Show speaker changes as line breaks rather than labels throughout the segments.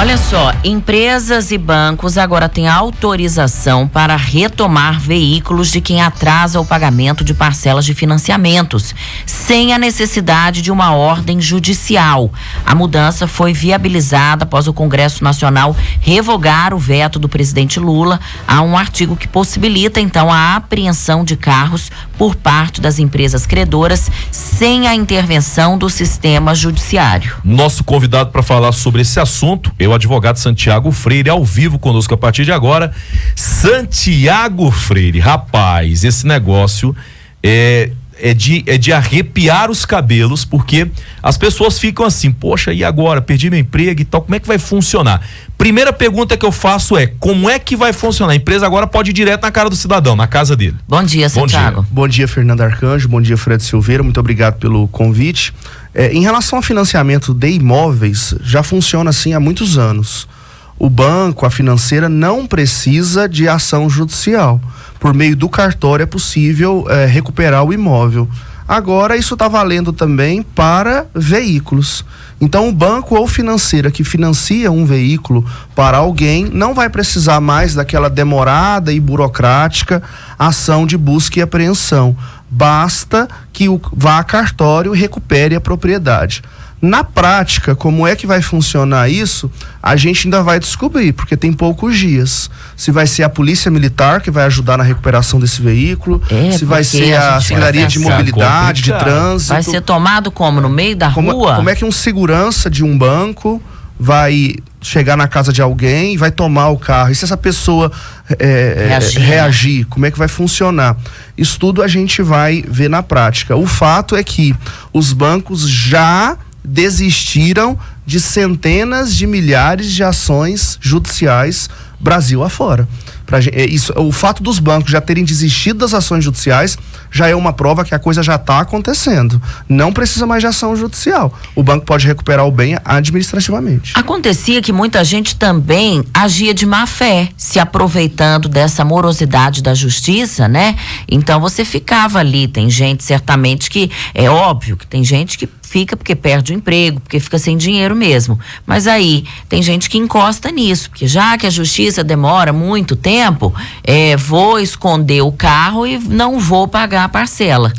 Olha só, empresas e bancos agora têm autorização para retomar veículos de quem atrasa o pagamento de parcelas de financiamentos, sem a necessidade de uma ordem judicial. A mudança foi viabilizada após o Congresso Nacional revogar o veto do presidente Lula a um artigo que possibilita, então, a apreensão de carros por parte das empresas credoras sem a intervenção do sistema judiciário.
Nosso convidado para falar sobre esse assunto é o advogado Santiago Freire, ao vivo conosco a partir de agora. Santiago Freire, rapaz, esse negócio é de arrepiar os cabelos, porque as pessoas ficam assim, poxa, e agora? Perdi meu emprego e tal, como é que vai funcionar? Primeira pergunta que eu faço é, como é que vai funcionar? A empresa agora pode ir direto na cara do cidadão, na casa dele.
Bom dia, Santiago.
Bom dia, Fernanda Arcanjo, bom dia, Fred Silveira, muito obrigado pelo convite. Em relação ao financiamento de imóveis, já funciona assim há muitos anos. O banco, a financeira, não precisa de ação judicial. Por meio do cartório é possível recuperar o imóvel. Agora isso está valendo também para veículos. Então o banco ou financeira que financia um veículo para alguém não vai precisar mais daquela demorada e burocrática ação de busca e apreensão. Basta que vá a cartório e recupere a propriedade. Na prática, como é que vai funcionar isso? A gente ainda vai descobrir, porque tem poucos dias. Se vai ser a Polícia Militar que vai ajudar na recuperação desse veículo, se vai ser a Secretaria de Mobilidade, de Trânsito.
Vai ser tomado como? No meio da rua?
Como é que um segurança de um banco vai chegar na casa de alguém e vai tomar o carro? E se essa pessoa reagir, como é que vai funcionar? Isso tudo a gente vai ver na prática. O fato é que os bancos já desistiram de centenas de milhares de ações judiciais Brasil afora. O fato dos bancos já terem desistido das ações judiciais já é uma prova que a coisa já está acontecendo. Não precisa mais de ação judicial. O banco pode recuperar o bem administrativamente.
Acontecia que muita gente também agia de má fé, se aproveitando dessa morosidade da justiça, né? Então você ficava ali. Tem gente certamente que, é óbvio que tem gente que fica porque perde o emprego, porque fica sem dinheiro mesmo. Mas aí tem gente que encosta nisso, porque já que a justiça demora muito tempo, vou esconder o carro e não vou pagar a parcela.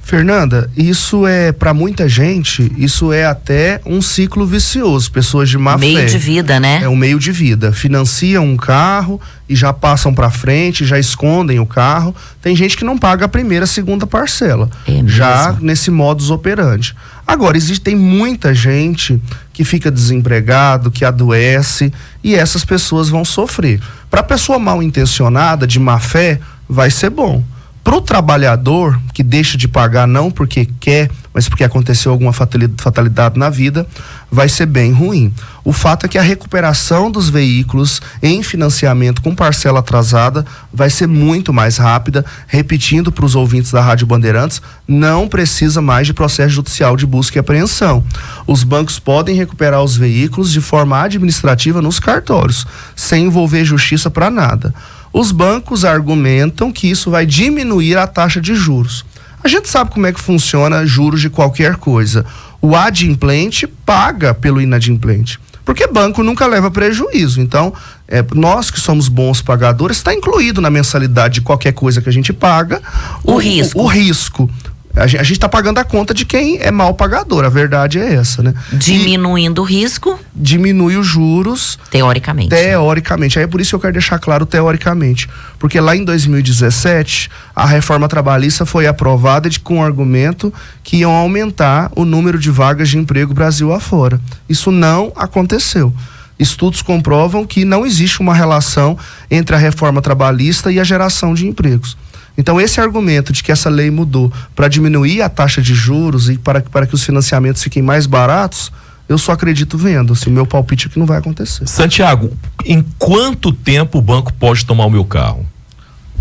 Fernanda, isso para muita gente, isso é até um ciclo vicioso. Pessoas de má fé.
Meio de vida, né?
É um meio de vida. Financiam um carro e já passam para frente, já escondem o carro. Tem gente que não paga a primeira, a segunda parcela. Já nesse modus operandi. Agora, tem muita gente que fica desempregado, que adoece, e essas pessoas vão sofrer. Para a pessoa mal intencionada, de má fé, vai ser bom. Para o trabalhador que deixa de pagar não porque quer, mas porque aconteceu alguma fatalidade na vida, vai ser bem ruim. O fato é que a recuperação dos veículos em financiamento com parcela atrasada vai ser muito mais rápida. Repetindo para os ouvintes da Rádio Bandeirantes, não precisa mais de processo judicial de busca e apreensão. Os bancos podem recuperar os veículos de forma administrativa nos cartórios, sem envolver justiça para nada. Os bancos argumentam que isso vai diminuir a taxa de juros. A gente sabe como é que funciona juros de qualquer coisa. O adimplente paga pelo inadimplente, porque banco nunca leva prejuízo. Então, nós que somos bons pagadores, está incluído na mensalidade de qualquer coisa que a gente paga o risco. A gente está pagando a conta de quem é mal pagador, a verdade é essa, né?
Diminuindo o risco.
Diminui os juros.
Teoricamente.
Aí é por isso que eu quero deixar claro teoricamente. Porque lá em 2017, a reforma trabalhista foi aprovada com o argumento que iam aumentar o número de vagas de emprego Brasil afora. Isso não aconteceu. Estudos comprovam que não existe uma relação entre a reforma trabalhista e a geração de empregos. Então, esse argumento de que essa lei mudou para diminuir a taxa de juros e para que os financiamentos fiquem mais baratos, eu só acredito vendo. Assim, o meu palpite é que não vai acontecer.
Santiago, em quanto tempo o banco pode tomar o meu carro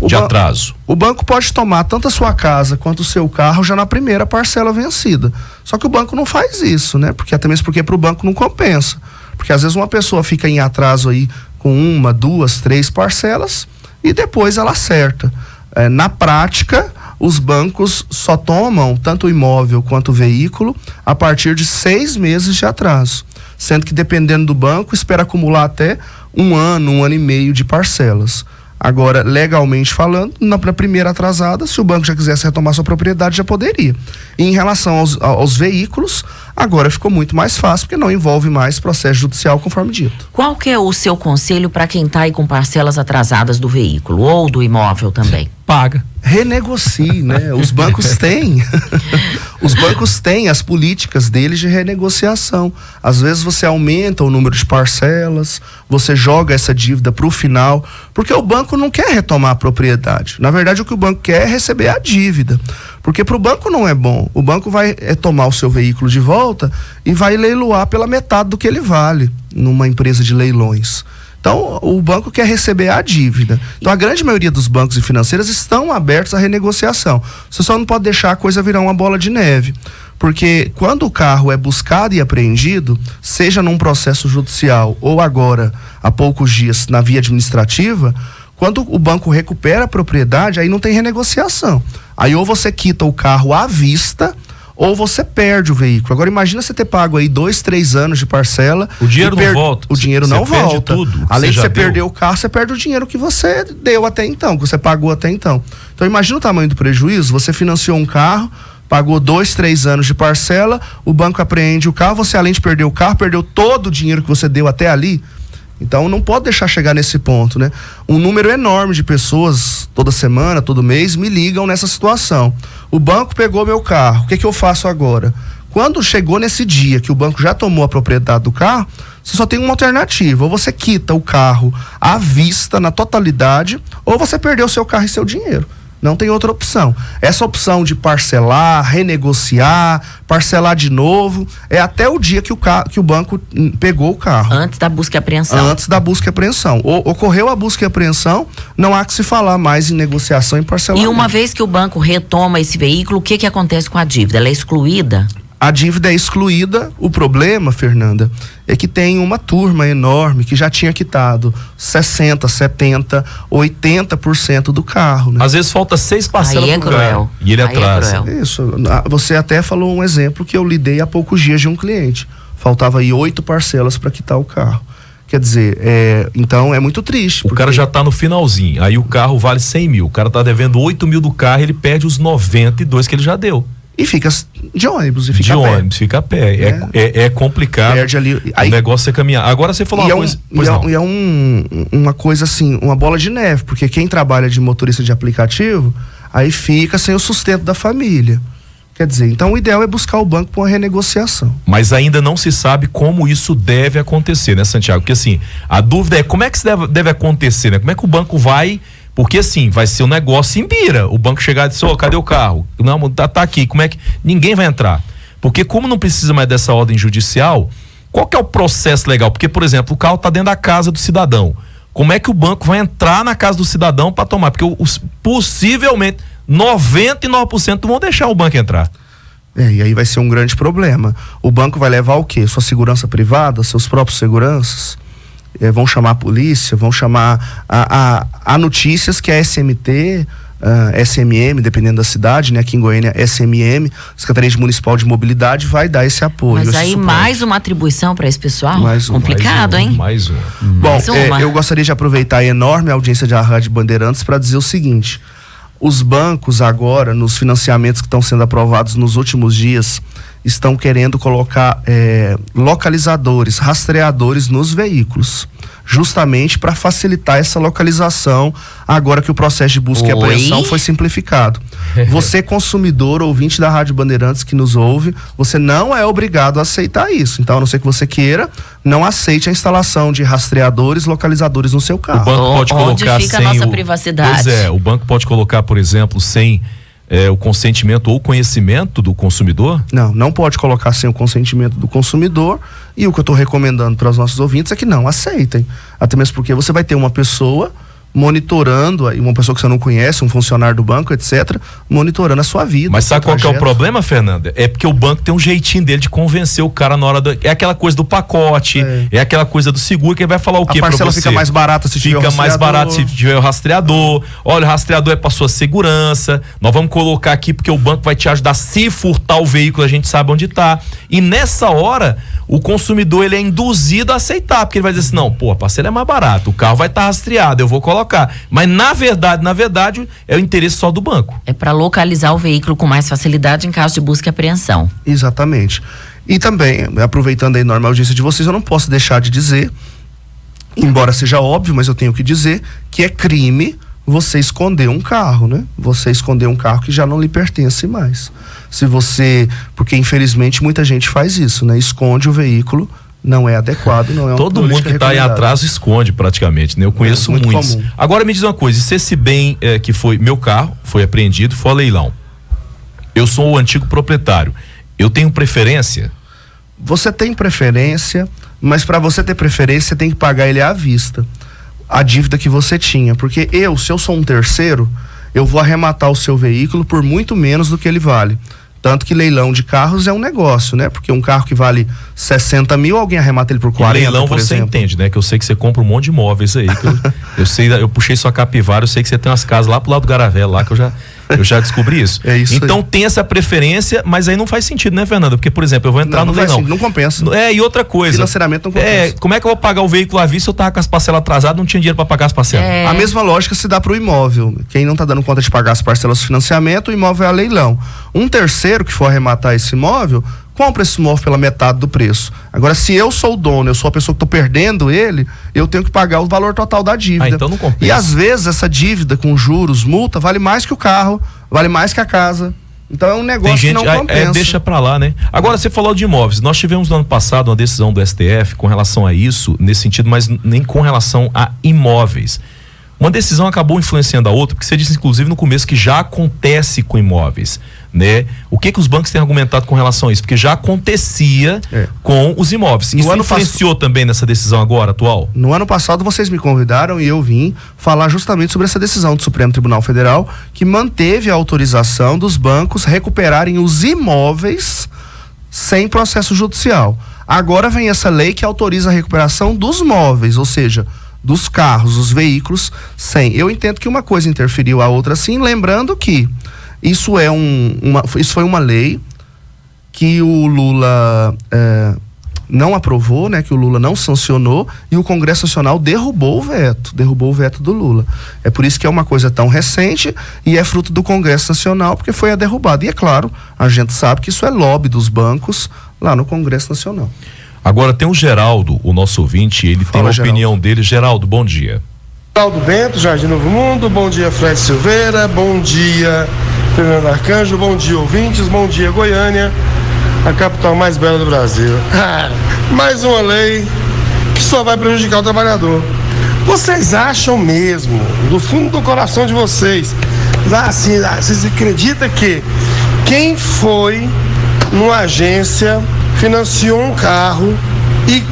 de atraso?
O banco pode tomar tanto a sua casa quanto o seu carro já na primeira parcela vencida. Só que o banco não faz isso, né? Até mesmo porque para o banco não compensa. Porque às vezes uma pessoa fica em atraso aí com 1, 2, 3 parcelas e depois ela acerta. Na prática, os bancos só tomam tanto o imóvel quanto o veículo a partir de 6 meses de atraso. sendo que dependendo do banco, espera acumular até 1 ano, 1 ano e meio de parcelas. Agora, legalmente falando, na primeira atrasada, se o banco já quisesse retomar sua propriedade, já poderia. E em relação aos veículos, agora ficou muito mais fácil, porque não envolve mais processo judicial, conforme dito.
Qual que é o seu conselho para quem está aí com parcelas atrasadas do veículo ou do imóvel também?
Paga.
Renegocie, né? Os bancos têm. Os bancos têm as políticas deles de renegociação. Às vezes você aumenta o número de parcelas, você joga essa dívida para o final, porque o banco não quer retomar a propriedade. Na verdade, o que o banco quer é receber a dívida. Porque para o banco não é bom. O banco vai tomar o seu veículo de volta e vai leiloar pela metade do que ele vale numa empresa de leilões. Então, o banco quer receber a dívida. Então, a grande maioria dos bancos e financeiras estão abertos à renegociação. Você só não pode deixar a coisa virar uma bola de neve. Porque quando o carro é buscado e apreendido, seja num processo judicial ou agora, há poucos dias, na via administrativa, quando o banco recupera a propriedade, aí não tem renegociação. Aí ou você quita o carro à vista, ou você perde o veículo. Agora imagina você ter pago aí 2, 3 anos de parcela.
O dinheiro não volta.
O dinheiro não volta.
Tudo.
Além de você perder o carro, você perde o dinheiro que você deu até então, que você pagou até então. Então imagina o tamanho do prejuízo. Você financiou um carro, pagou 2, 3 anos de parcela, o banco apreende o carro, você além de perder o carro, perdeu todo o dinheiro que você deu até ali. Então não pode deixar chegar nesse ponto, né? Um número enorme de pessoas, toda semana, todo mês, me ligam nessa situação. O banco pegou meu carro, o que eu faço agora? Quando chegou nesse dia que o banco já tomou a propriedade do carro, você só tem uma alternativa: ou você quita o carro à vista, na totalidade, ou você perdeu o seu carro e seu dinheiro. Não tem outra opção. Essa opção de parcelar, renegociar, parcelar de novo, é até o dia que o banco pegou o carro.
Antes da busca e apreensão.
Antes da busca e apreensão. Ocorreu a busca e apreensão, não há que se falar mais em negociação e parcelamento.
E uma vez que o banco retoma esse veículo, o que acontece com a dívida? Ela é excluída?
A dívida é excluída. O problema, Fernanda, é que tem uma turma enorme que já tinha quitado 60%, 70%, 80% do carro, né?
Às vezes falta 6 parcelas pro cara, e ele atrasa.
Isso. Você até falou um exemplo que eu lidei há poucos dias de um cliente. Faltava aí 8 parcelas para quitar o carro. Quer dizer, então é muito triste.
O cara já tá no finalzinho, aí o carro vale 100 mil, o cara tá devendo 8 mil do carro, ele perde os 92 que ele já deu.
E fica de ônibus e fica a pé.
De ônibus, fica a pé. É complicado.
Perde ali.
O negócio é caminhar. Agora você falou uma coisa.
Uma coisa assim, uma bola de neve, porque quem trabalha de motorista de aplicativo, aí fica sem o sustento da família. Quer dizer, então o ideal é buscar o banco para uma renegociação.
Mas ainda não se sabe como isso deve acontecer, né, Santiago? Porque assim, a dúvida é como é que isso deve acontecer, né? Como é que o banco vai... Porque assim, vai ser um negócio em bira. O banco chegar e dizer, cadê o carro? Não, tá aqui, como é que... Ninguém vai entrar. Porque como não precisa mais dessa ordem judicial, qual que é o processo legal? Porque, por exemplo, o carro tá dentro da casa do cidadão. Como é que o banco vai entrar na casa do cidadão para tomar? Porque possivelmente 99% vão deixar o banco entrar.
E aí vai ser um grande problema. O banco vai levar o quê? Sua segurança privada, seus próprios seguranças? Vão chamar a polícia, vão chamar a notícias que a SMT, SMM, dependendo da cidade, né? Aqui em Goiânia, SMM, Secretaria Municipal de Mobilidade, vai dar esse apoio.
Mas aí mais uma atribuição para esse pessoal? Complicado, hein?
Mais uma.
Bom, eu gostaria de aproveitar a enorme audiência da Rádio Bandeirantes para dizer o seguinte: os bancos agora, nos financiamentos que estão sendo aprovados nos últimos dias, estão querendo colocar localizadores, rastreadores nos veículos, justamente para facilitar essa localização agora que o processo de busca e apreensão foi simplificado. Você, consumidor, ouvinte da Rádio Bandeirantes que nos ouve, você não é obrigado a aceitar isso. Então, a não ser que você queira, não aceite a instalação de rastreadores, localizadores no seu carro.
O banco pode colocar
onde fica a nossa privacidade?
Pois o banco pode colocar, por exemplo, sem o consentimento ou conhecimento do consumidor?
Não pode colocar sem o consentimento do consumidor. E o que eu estou recomendando para os nossos ouvintes é que não aceitem. Até mesmo porque você vai ter uma pessoa monitorando, uma pessoa que você não conhece, um funcionário do banco, etc., monitorando a sua vida.
Mas sabe qual que é o problema, Fernanda? É porque o banco tem um jeitinho dele de convencer o cara na hora é aquela coisa do pacote, é aquela coisa do seguro, que ele vai falar o quê pra você? A parcela
fica mais barata se tiver o rastreador.
Fica mais barato se tiver o rastreador. Olha, o rastreador é pra sua segurança, nós vamos colocar aqui porque o banco vai te ajudar. Se furtar o veículo, a gente sabe onde tá. E nessa hora, o consumidor, ele é induzido a aceitar, porque ele vai dizer assim, não, pô, a parcela é mais barata, o carro vai estar rastreado, eu vou colocar. Mas na verdade, é o interesse só do banco.
É para localizar o veículo com mais facilidade em caso de busca e apreensão.
Exatamente. E também, aproveitando a enorme audiência de vocês, eu não posso deixar de dizer, embora seja óbvio, mas eu tenho que dizer, que é crime você esconder um carro, né? Você esconder um carro que já não lhe pertence mais. Porque infelizmente muita gente faz isso, né? Esconde o veículo, não é adequado, não é uma
todo mundo que está aí atrás esconde praticamente, né? Eu conheço muitos. Comum. Agora me diz uma coisa, se esse bem que foi meu carro, foi apreendido, foi a leilão, eu sou o antigo proprietário, eu tenho preferência?
Você tem preferência, mas para você ter preferência, você tem que pagar ele à vista, a dívida que você tinha, porque se eu sou um terceiro, eu vou arrematar o seu veículo por muito menos do que ele vale. Tanto que leilão de carros é um negócio, né? Porque um carro que vale 60 mil, alguém arremata ele por 40,
leilão
por
você
exemplo.
Entende, né? Que eu sei que você compra um monte de imóveis aí. Eu puxei sua capivara, eu sei que você tem umas casas lá pro lado do Garavela, lá que eu já descobri isso.
É isso
então
aí.
Tem essa preferência, mas aí não faz sentido, né, Fernanda? Porque, por exemplo, eu vou entrar no leilão.
Não compensa.
E outra coisa.
Financeiramente não compensa.
Como é que eu vou pagar o veículo à vista se eu tava com as parcelas atrasadas, não tinha dinheiro para pagar as parcelas?
A mesma lógica se dá pro imóvel. Quem não tá dando conta de pagar as parcelas do financiamento, o imóvel é a leilão. Um terceiro que for arrematar esse imóvel, compra esse imóvel pela metade do preço. Agora, se eu sou o dono, eu sou a pessoa que tô perdendo ele, eu tenho que pagar o valor total da dívida.
Então não compensa.
E às vezes essa dívida com juros, multa, vale mais que o carro, vale mais que a casa. Então é um negócio que não compensa.
Deixa pra lá, né? Agora, você falou de imóveis. Nós tivemos no ano passado uma decisão do STF com relação a isso, nesse sentido, mas nem com relação a imóveis. Uma decisão acabou influenciando a outra, porque você disse, inclusive, no começo, que já acontece com imóveis, né? O que os bancos têm argumentado com relação a isso? Porque já acontecia com os imóveis. Isso influenciou também nessa decisão agora, atual?
No ano passado, vocês me convidaram e eu vim falar justamente sobre essa decisão do Supremo Tribunal Federal, que manteve a autorização dos bancos recuperarem os imóveis sem processo judicial. Agora vem essa lei que autoriza a recuperação dos móveis, ou seja, dos carros, dos veículos, sem. Eu entendo que uma coisa interferiu a outra, sim, lembrando que isso foi uma lei que o Lula não aprovou, né, que o Lula não sancionou, e o Congresso Nacional derrubou o veto do Lula. É por isso que é uma coisa tão recente e é fruto do Congresso Nacional, porque foi a derrubada. E é claro, a gente sabe que isso é lobby dos bancos lá no Congresso Nacional.
Agora tem o Geraldo, o nosso ouvinte, ele tem a opinião dele. Geraldo, bom dia.
Geraldo Bento, Jardim Novo Mundo, bom dia Fred Silveira, bom dia Fernando Arcanjo, bom dia ouvintes, bom dia Goiânia, a capital mais bela do Brasil. Mais uma lei que só vai prejudicar o trabalhador. Vocês acham mesmo, do fundo do coração de vocês, vocês acreditam que quem foi numa agência, financiou um carro e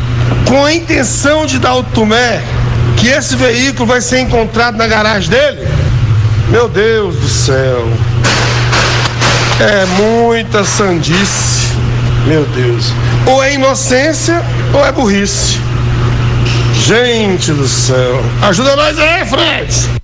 com a intenção de dar o tumé, que esse veículo vai ser encontrado na garagem dele? Meu Deus do céu, é muita sandice, meu Deus. Ou é inocência ou é burrice. Gente do céu, ajuda nós aí, Fred.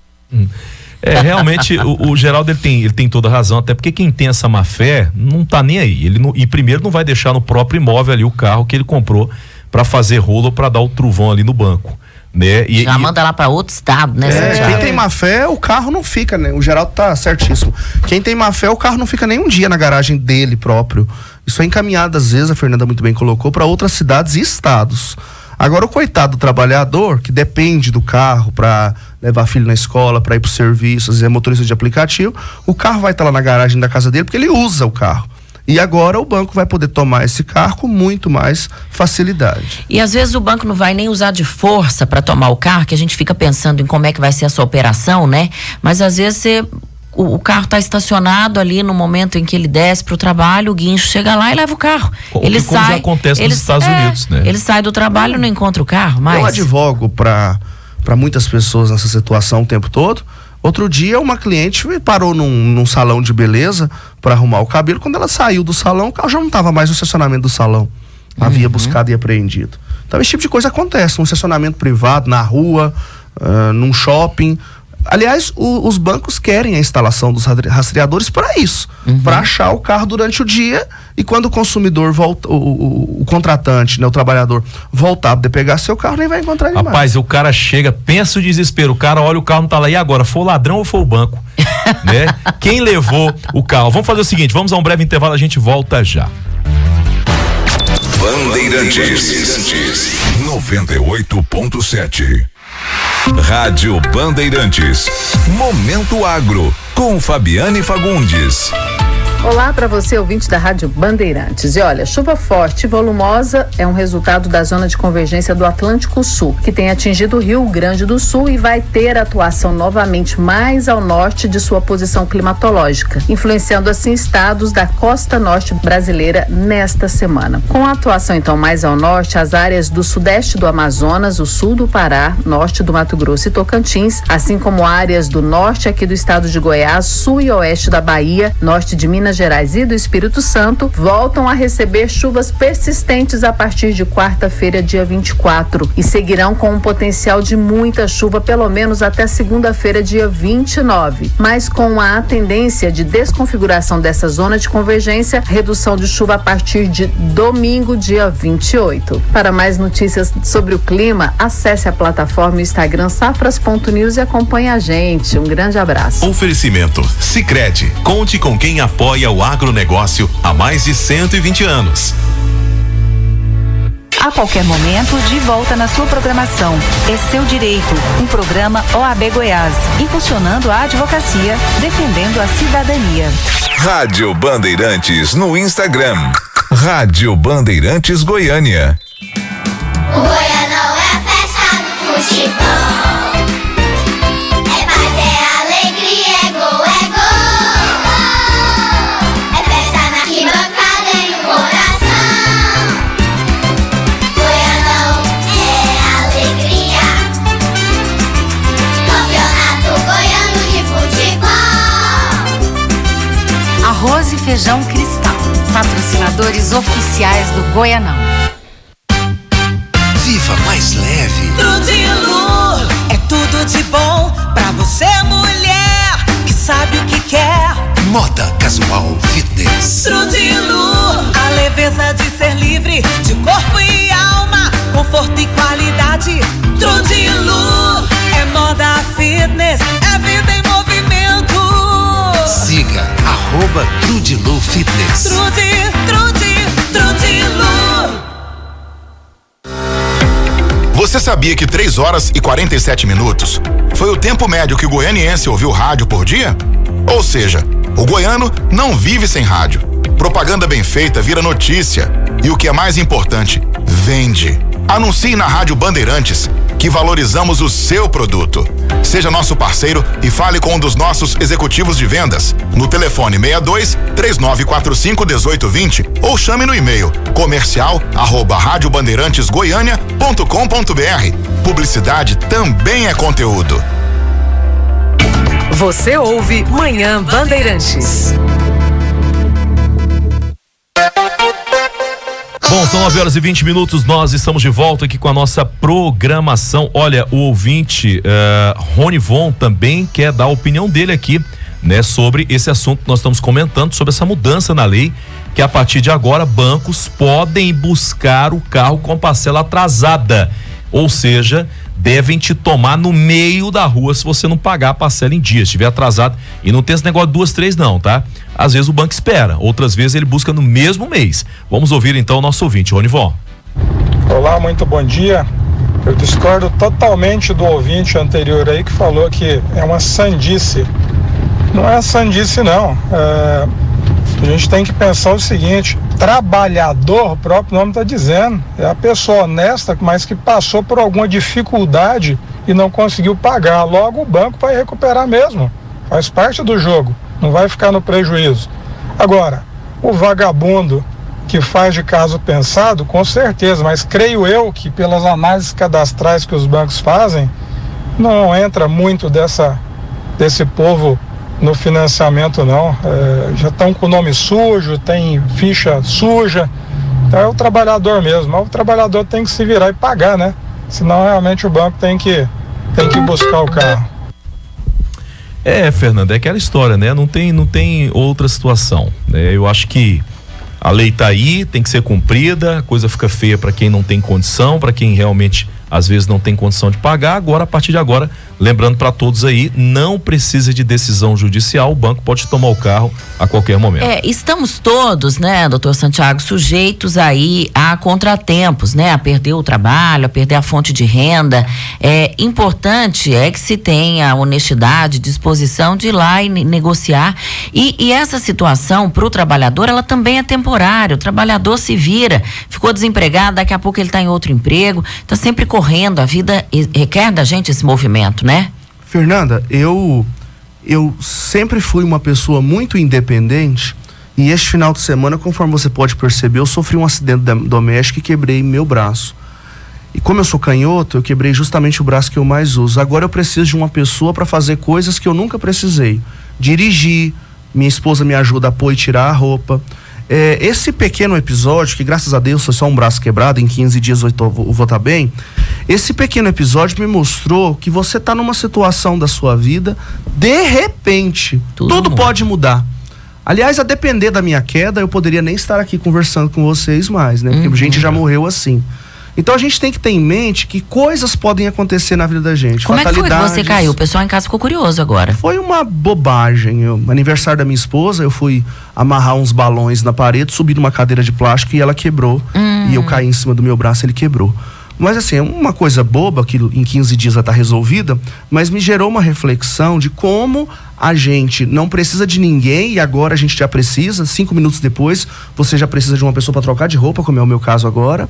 Realmente o Geraldo ele tem toda a razão, até porque quem tem essa má fé não tá nem aí. E primeiro não vai deixar no próprio imóvel ali o carro que ele comprou para fazer rolo ou para dar o truvão ali no banco, né?
Já manda lá para outro estado, né?
Quem tem má fé, o carro não fica, né? O Geraldo tá certíssimo. Quem tem má fé, o carro não fica nem um dia na garagem dele próprio. Isso é encaminhado, às vezes, a Fernanda muito bem colocou, para outras cidades e estados. Agora, o coitado do trabalhador, que depende do carro para levar filho na escola, para ir pro serviço, às vezes é motorista de aplicativo, o carro vai estar lá na garagem da casa dele porque ele usa o carro. E agora o banco vai poder tomar esse carro com muito mais facilidade.
E às vezes o banco não vai nem usar de força para tomar o carro, que a gente fica pensando em como é que vai ser essa operação, né? Mas às vezes o carro está estacionado ali no momento em que ele desce para o trabalho, o guincho chega lá e leva o carro.
Como já acontece nos Estados Unidos, né?
Ele sai do trabalho e não encontra o carro mais.
Eu advogo para para muitas pessoas nessa situação o tempo todo. Outro dia, uma cliente parou num salão de beleza para arrumar o cabelo. Quando ela saiu do salão, o carro já não estava mais no estacionamento do salão. Havia buscado e apreendido. Então, esse tipo de coisa acontece num estacionamento privado, na rua, num shopping. Aliás, os bancos querem a instalação dos rastreadores para isso, para achar o carro durante o dia, e quando o consumidor volta, o contratante, né, o trabalhador, voltar para pegar seu carro, nem vai encontrar ele mais.
Rapaz, o cara chega, pensa o desespero, o cara olha, o carro não tá lá, e agora? Foi o ladrão ou foi o banco? Né? Quem levou o carro? Vamos fazer o seguinte, vamos a um breve intervalo, a gente volta já.
Bandeirantes 98.7. Rádio Bandeirantes. Momento Agro, com Fabiane Fagundes.
Olá para você, ouvinte da Rádio Bandeirantes. E olha, chuva forte e volumosa é um resultado da zona de convergência do Atlântico Sul, que tem atingido o Rio Grande do Sul e vai ter atuação novamente mais ao norte de sua posição climatológica, influenciando assim estados da costa norte brasileira nesta semana. Com a atuação então mais ao norte, as áreas do sudeste do Amazonas, o sul do Pará, norte do Mato Grosso e Tocantins, assim como áreas do norte aqui do estado de Goiás, sul e oeste da Bahia, norte de Minas Gerais e do Espírito Santo, voltam a receber chuvas persistentes a partir de quarta-feira, dia 24, e seguirão com um potencial de muita chuva pelo menos até segunda-feira, dia 29, mas com a tendência de desconfiguração dessa zona de convergência, redução de chuva a partir de domingo, dia 28. Para mais notícias sobre o clima, acesse a plataforma Instagram safras.news e acompanhe a gente. Um grande abraço.
Oferecimento Sicredi. Conte com quem apoia o agronegócio há mais de 120 anos.
A qualquer momento, de volta na sua programação. É seu direito. Um programa OAB Goiás, impulsionando a advocacia, defendendo a cidadania.
Rádio Bandeirantes no Instagram. Rádio Bandeirantes Goiânia.
O Goianão é a festa do futebol.
Arroz e Feijão Cristal, patrocinadores oficiais do Goianão.
Viva mais leve.
Trudilo é tudo de bom pra você, mulher que sabe o que quer.
Moda casual fitness.
Trudilo, a leveza de ser livre de corpo e alma, conforto e qualidade. Trudilo é moda fitness, é vida em movimento.
Siga @Trudilu Fitness.
Trudilo.
Você sabia que 3 horas e 47 minutos foi o tempo médio que o goianiense ouviu rádio por dia? Ou seja, o goiano não vive sem rádio. Propaganda bem feita vira notícia. E o que é mais importante, vende. Anuncie na Rádio Bandeirantes, que valorizamos o seu produto. Seja nosso parceiro e fale com um dos nossos executivos de vendas no telefone 62 3945 1820 ou chame no e-mail comercial@radiobandeirantesgoiania.com.br. Publicidade também é conteúdo.
Você ouve Manhã Bandeirantes.
Bom, são 9 horas e 20 minutos, nós estamos de volta aqui com a nossa programação. Olha, o ouvinte Rony Von também quer dar a opinião dele aqui, né, sobre esse assunto que nós estamos comentando, sobre essa mudança na lei, que a partir de agora bancos podem buscar o carro com parcela atrasada, ou seja, devem te tomar no meio da rua se você não pagar a parcela em dia, se estiver atrasado. E não tem esse negócio de 2, 3 não, tá? Às vezes o banco espera, outras vezes ele busca no mesmo mês. Vamos ouvir então o nosso ouvinte, Ronivon.
Olá, muito bom dia. Eu discordo totalmente do ouvinte anterior aí que falou que é uma sandice. Não é sandice não. A gente tem que pensar o seguinte: trabalhador, o próprio nome está dizendo, é a pessoa honesta, mas que passou por alguma dificuldade e não conseguiu pagar. Logo o banco vai recuperar mesmo, faz parte do jogo, não vai ficar no prejuízo. Agora, o vagabundo que faz de caso pensado, com certeza, mas creio eu que pelas análises cadastrais que os bancos fazem, não entra muito desse povo no financiamento, não. Já estão com o nome sujo, tem ficha suja. Então é o trabalhador mesmo. Mas o trabalhador tem que se virar e pagar, né? Senão realmente o banco tem que buscar o carro.
Fernando, é aquela história, né? Não tem outra situação, né? Eu acho que a lei tá aí, tem que ser cumprida, a coisa fica feia para quem não tem condição, para quem realmente às vezes não tem condição de pagar. Agora, a partir de agora, lembrando para todos aí, não precisa de decisão judicial, o banco pode tomar o carro a qualquer momento.
Estamos todos, né, doutor Santiago, sujeitos aí a contratempos, né, a perder o trabalho, a perder a fonte de renda. Importante que se tenha honestidade, disposição de ir lá e negociar. E essa situação para o trabalhador, ela também é temporária. O trabalhador se vira, ficou desempregado, daqui a pouco ele está em outro emprego, está sempre correndo, a vida requer da gente esse movimento, né?
Fernanda, eu sempre fui uma pessoa muito independente e este final de semana, conforme você pode perceber, eu sofri um acidente doméstico e quebrei meu braço. E como eu sou canhoto, eu quebrei justamente o braço que eu mais uso. Agora eu preciso de uma pessoa para fazer coisas que eu nunca precisei. Dirigir, minha esposa me ajuda a pôr e tirar a roupa. Esse pequeno episódio, que graças a Deus foi só um braço quebrado, em 15 dias eu vou estar bem. Esse pequeno episódio me mostrou que você está numa situação da sua vida, de repente, tudo pode mudar. Aliás, a depender da minha queda, eu poderia nem estar aqui conversando com vocês mais, né? Porque gente já morreu assim. Então a gente tem que ter em mente que coisas podem acontecer na vida da gente.
Como é que foi que você caiu? O pessoal em casa ficou curioso agora.
Foi uma bobagem. Aniversário da minha esposa, eu fui amarrar uns balões na parede, subi numa cadeira de plástico e ela quebrou. E eu caí em cima do meu braço e ele quebrou. Mas assim, é uma coisa boba que em 15 dias já está resolvida, mas me gerou uma reflexão de como a gente não precisa de ninguém e agora a gente já precisa. 5 minutos depois, você já precisa de uma pessoa para trocar de roupa, como é o meu caso agora.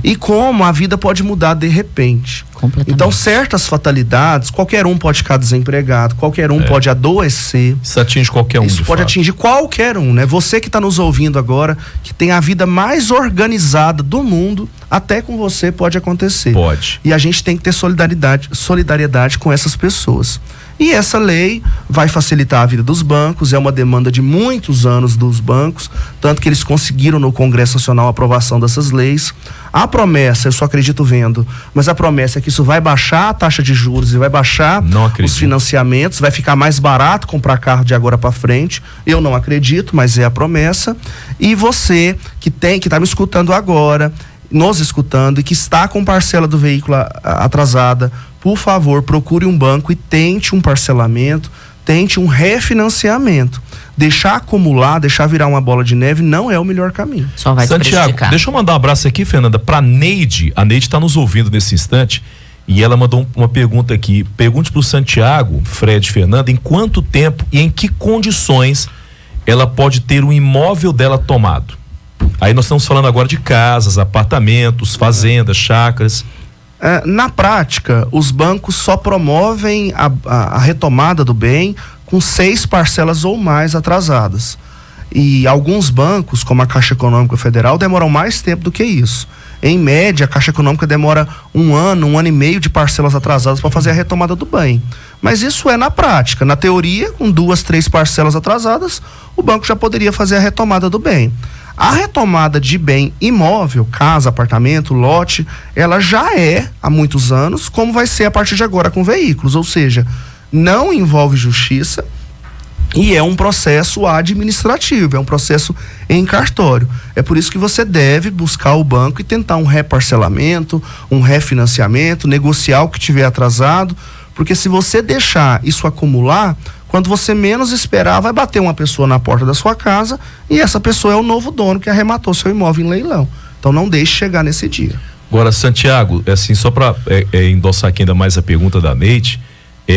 E como a vida pode mudar de repente. Então, certas fatalidades, qualquer um pode ficar desempregado, qualquer um pode adoecer.
Isso atinge qualquer um.
Isso pode atingir qualquer um, né? Você que está nos ouvindo agora, que tem a vida mais organizada do mundo, até com você pode acontecer.
Pode.
E a gente tem que ter solidariedade com essas pessoas. E essa lei vai facilitar a vida dos bancos, é uma demanda de muitos anos dos bancos, tanto que eles conseguiram no Congresso Nacional a aprovação dessas leis. A promessa, eu só acredito vendo, mas a promessa é que isso vai baixar a taxa de juros e vai baixar os financiamentos, vai ficar mais barato comprar carro de agora para frente. Eu não acredito, mas é a promessa. E você que está me escutando agora, nos escutando e que está com parcela do veículo atrasada, por favor, procure um banco e tente um parcelamento, tente um refinanciamento. Deixar acumular, deixar virar uma bola de neve não é o melhor caminho.
Só vai
Santiago, deixa eu mandar um abraço aqui, Fernanda, pra Neide. A Neide está nos ouvindo nesse instante e ela mandou uma pergunta aqui. Pergunte pro Santiago, Fred, Fernanda, em quanto tempo e em que condições ela pode ter o imóvel dela tomado? Aí nós estamos falando agora de casas, apartamentos, fazendas, chácaras.
Na prática, os bancos só promovem a retomada do bem com 6 parcelas ou mais atrasadas. E alguns bancos, como a Caixa Econômica Federal, demoram mais tempo do que isso. Em média, a Caixa Econômica demora 1 ano e meio de parcelas atrasadas para fazer a retomada do bem. Mas isso é na prática. Na teoria, com 2, 3 parcelas atrasadas, o banco já poderia fazer a retomada do bem. A retomada de bem imóvel, casa, apartamento, lote, ela já é há muitos anos, como vai ser a partir de agora com veículos, ou seja, não envolve justiça e é um processo administrativo, é um processo em cartório. É por isso que você deve buscar o banco e tentar um reparcelamento, um refinanciamento, negociar o que tiver atrasado, porque se você deixar isso acumular, quando você menos esperar, vai bater uma pessoa na porta da sua casa e essa pessoa é o novo dono que arrematou seu imóvel em leilão. Então não deixe chegar nesse dia.
Agora, Santiago, assim, só para endossar aqui ainda mais a pergunta da Neide,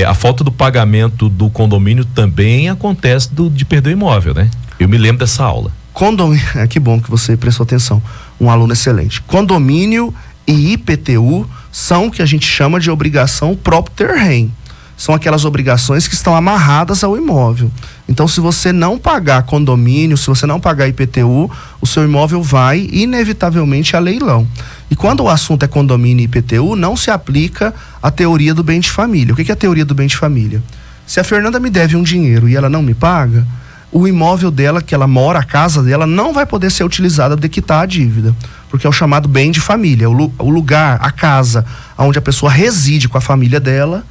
a falta do pagamento do condomínio também acontece de perder o imóvel, né? Eu me lembro dessa aula.
Condomínio, que bom que você prestou atenção, um aluno excelente. Condomínio e IPTU são o que a gente chama de obrigação propter rem. São aquelas obrigações que estão amarradas ao imóvel. Então, se você não pagar condomínio, se você não pagar IPTU, o seu imóvel vai inevitavelmente a leilão. E quando o assunto é condomínio e IPTU, não se aplica a teoria do bem de família. O que é a teoria do bem de família? Se a Fernanda me deve um dinheiro e ela não me paga, o imóvel dela, que ela mora, a casa dela, não vai poder ser utilizada para quitar a dívida, porque é o chamado bem de família, o lugar, a casa onde a pessoa reside com a família dela,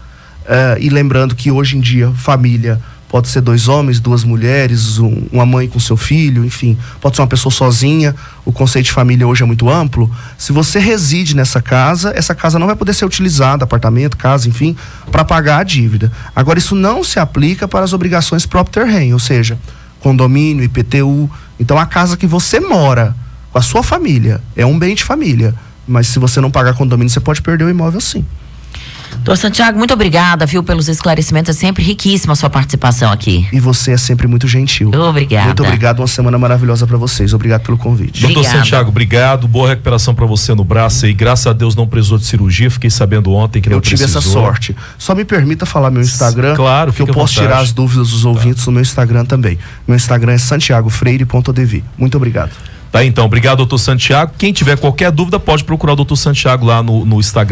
e lembrando que hoje em dia família pode ser 2 homens, 2 mulheres, uma mãe com seu filho, enfim, pode ser uma pessoa sozinha, o conceito de família hoje é muito amplo. Se você reside nessa casa, essa casa não vai poder ser utilizada, apartamento, casa, enfim, para pagar a dívida. Agora, isso não se aplica para as obrigações próprio terreno, ou seja, condomínio, IPTU. Então, a casa que você mora com a sua família é um bem de família, mas se você não pagar condomínio, você pode perder o imóvel sim.
Doutor Santiago, muito obrigada, viu, pelos esclarecimentos. É sempre riquíssima a sua participação aqui.
E você é sempre muito gentil.
Obrigada.
Muito obrigado, uma semana maravilhosa para vocês. Obrigado pelo convite.
Doutor Santiago, obrigado. Boa recuperação para você no braço aí. Graças a Deus não precisou de cirurgia. Fiquei sabendo ontem que não precisou.
Eu tive essa sorte. Só me permita falar meu Instagram.
Claro,
que eu posso tirar as dúvidas dos ouvintes no meu Instagram também. Meu Instagram é santiagofreire.dev. Muito obrigado.
Tá, então. Obrigado, doutor Santiago. Quem tiver qualquer dúvida pode procurar o doutor Santiago lá no Instagram.